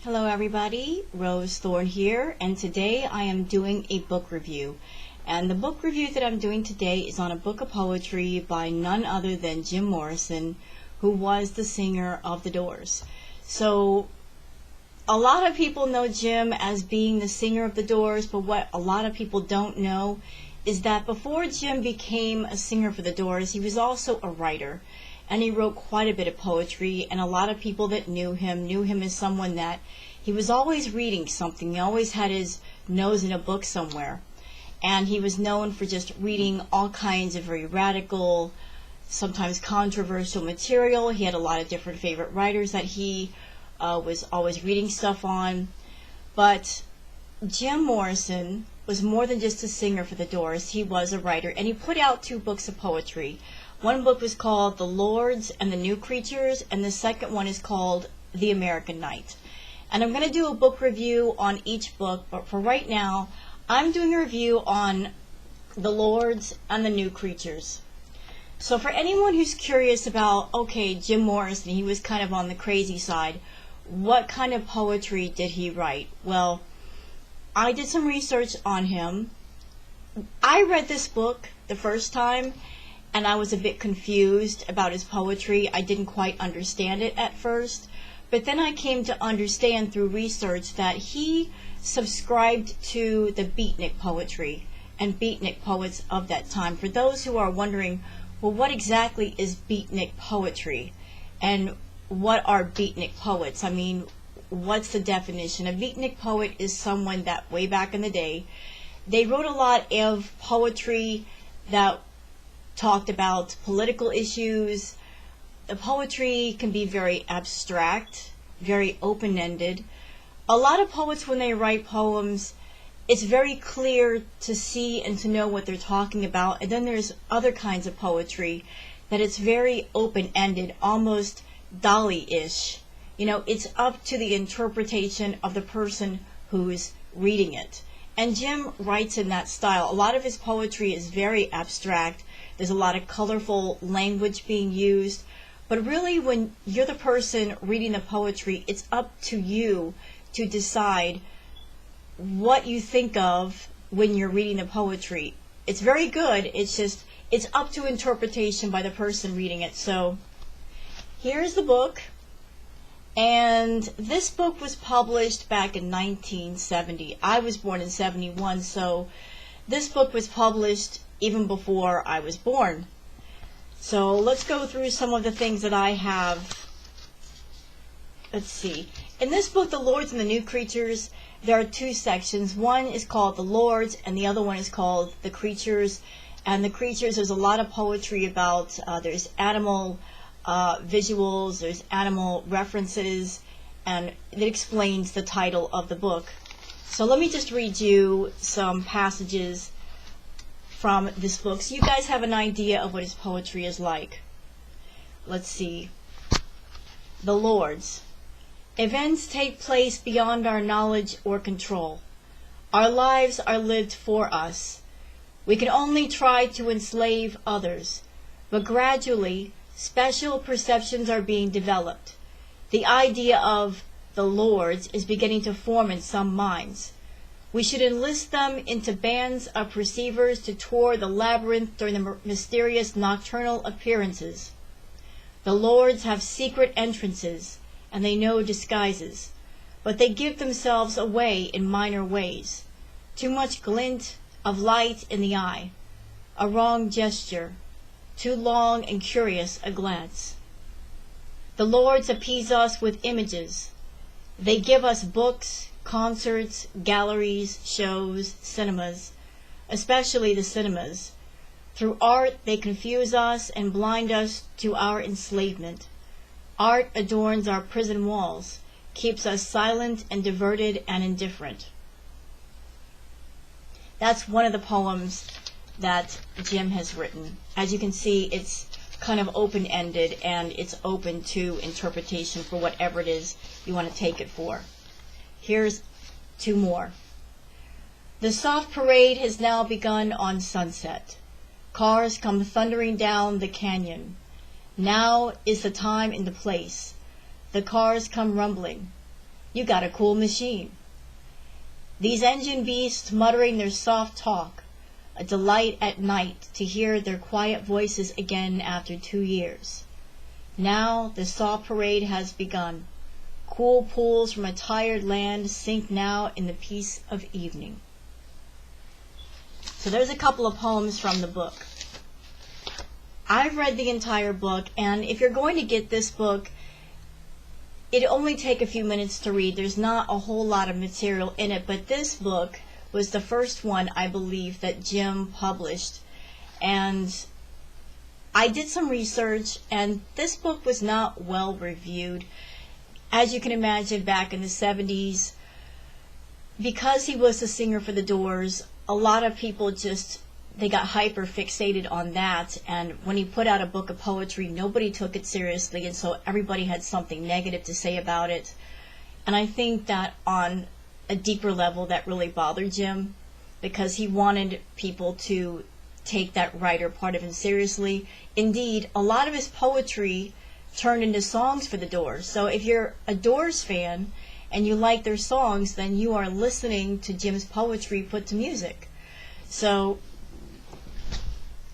Hello everybody, Rose Thorne here, and today I am doing a book review. And the book review that I'm doing today is on a book of poetry by none other than Jim Morrison, who was the singer of The Doors. So a lot of people know Jim as being the singer of The Doors, but what a lot of people don't know is that before Jim became a singer for The Doors, he was also a writer. And he wrote quite a bit of poetry, and a lot of people that knew him as someone that he was always reading something. He always had his nose in a book somewhere. And he was known for just reading all kinds of very radical, sometimes controversial material. He had a lot of different favorite writers that he was always reading stuff on. But Jim Morrison was more than just a singer for The Doors. He was a writer, and he put out 2 books of poetry. One book was called The Lords and the New Creatures, and the second one is called The American Night. And I'm going to do a book review on each book, but for right now, I'm doing a review on The Lords and the New Creatures. So for anyone who's curious about, okay, Jim Morrison, he was kind of on the crazy side. What kind of poetry did he write? Well, I did some research on him. I read this book the first time, and I was a bit confused about his poetry. I didn't quite understand it at first, but then I came to understand through research that he subscribed to the beatnik poetry and beatnik poets of that time. For those who are wondering, well, what exactly is beatnik poetry and what are beatnik poets? I mean, what's the definition? A beatnik poet is someone that way back in the day, they wrote a lot of poetry that talked about political issues. The poetry can be very abstract, very open-ended. A lot of poets, when they write poems, it's very clear to see and to know what they're talking about. And then there's other kinds of poetry that it's very open-ended, almost Dali-ish. You know, it's up to the interpretation of the person who's reading it. And Jim writes in that style. A lot of his poetry is very abstract. There's a lot of colorful language being used. But really, when you're the person reading the poetry, it's up to you to decide what you think of when you're reading the poetry. It's very good. It's up to interpretation by the person reading it. So here's the book. And this book was published back in 1970. I was born in 71, so this book was published even before I was born. So let's go through some of the things that I have. Let's see. In this book, The Lords and the New Creatures, there are 2 sections. One is called The Lords, and the other one is called The Creatures. And the creatures, there's a lot of poetry about, there's animal visuals, there's animal references, and it explains the title of the book. So let me just read you some passages from this book so you guys have an idea of what his poetry is like. Let's see. The Lords. Events take place beyond our knowledge or control. Our lives are lived for us. We can only try to enslave others, but gradually special perceptions are being developed. The idea of the Lords is beginning to form in some minds. We should enlist them into bands of perceivers to tour the labyrinth during the mysterious nocturnal appearances. The Lords have secret entrances, and they know disguises, but they give themselves away in minor ways. Too much glint of light in the eye, a wrong gesture, too long and curious a glance. The Lords appease us with images. They give us books, concerts, galleries, shows, cinemas, especially the cinemas. Through art, they confuse us and blind us to our enslavement. Art adorns our prison walls, keeps us silent and diverted and indifferent. That's one of the poems that Jim has written. As you can see, it's kind of open-ended and it's open to interpretation for whatever it is you want to take it for. Here's 2 more. The soft parade has now begun on Sunset. Cars come thundering down the canyon. Now is the time and the place. The cars come rumbling. you got a cool machine. These engine beasts muttering their soft talk, a delight at night to hear their quiet voices again after 2 years. Now the saw parade has begun. Cool pools from a tired land sink now in the peace of evening. So there's a couple of poems from the book. I've read the entire book, and if you're going to get this book, it'll only take a few minutes to read. There's not a whole lot of material in it, but this book was the first one, I believe, that Jim published. And I did some research, and this book was not well reviewed. As you can imagine, back in the 70s, because he was the singer for the Doors, a lot of people they got hyper fixated on that, and when he put out a book of poetry, nobody took it seriously, and so everybody had something negative to say about it. And I think that on a deeper level, that really bothered Jim, because he wanted people to take that writer part of him seriously. Indeed, a lot of his poetry turned into songs for the Doors. So if you're a Doors fan and you like their songs, then you are listening to Jim's poetry put to music. So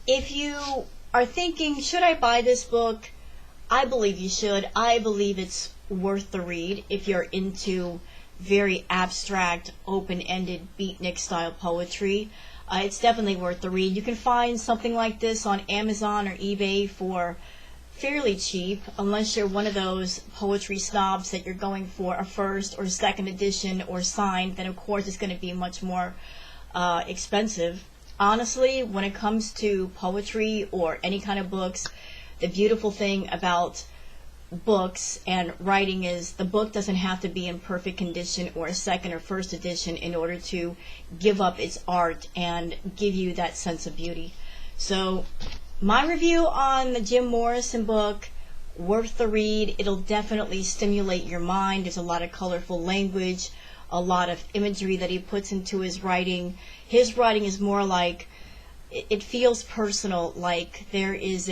if you are thinking, should I buy this book? I believe you should. I believe it's worth the read if you're into very abstract, open-ended beatnik-style poetry. It's definitely worth the read. You can find something like this on Amazon or eBay for fairly cheap, unless you're one of those poetry snobs that you're going for a first or second edition or signed, then of course it's going to be much more expensive. Honestly, when it comes to poetry or any kind of books, the beautiful thing about books and writing is the book doesn't have to be in perfect condition or a second or first edition in order to give up its art and give you that sense of beauty. So my review on the Jim Morrison book, worth the read. It'll definitely stimulate your mind. There's a lot of colorful language, a lot of imagery that he puts into his writing. His writing is more like, it feels personal, like there is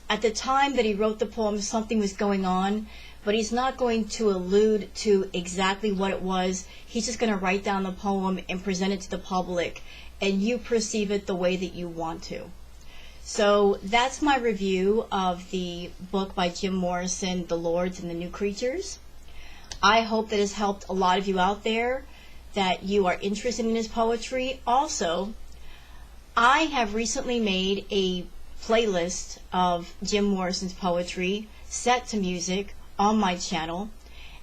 at the time that he wrote the poem, something was going on, but he's not going to allude to exactly what it was. He's just going to write down the poem and present it to the public, and you perceive it the way that you want to. So that's my review of the book by Jim Morrison, The Lords and the New Creatures. I hope that has helped a lot of you out there, that you are interested in his poetry. Also, I have recently made a playlist of Jim Morrison's poetry set to music on my channel,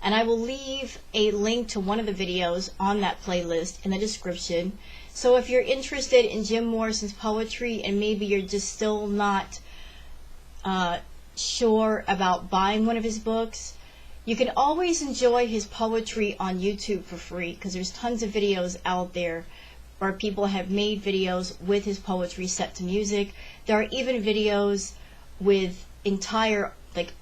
and I will leave a link to one of the videos on that playlist in the description. So if you're interested in Jim Morrison's poetry and maybe you're just still not sure about buying one of his books, you can always enjoy his poetry on YouTube for free, because there's tons of videos out there where people have made videos with his poetry set to music. There are even videos with entire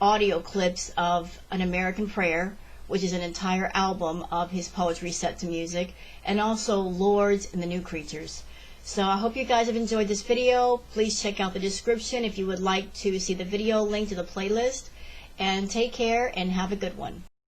audio clips of An American Prayer, which is an entire album of his poetry set to music, and also Lords and the New Creatures. So I hope you guys have enjoyed this video. Please check out the description if you would like to see the video link to the playlist. And take care and have a good one.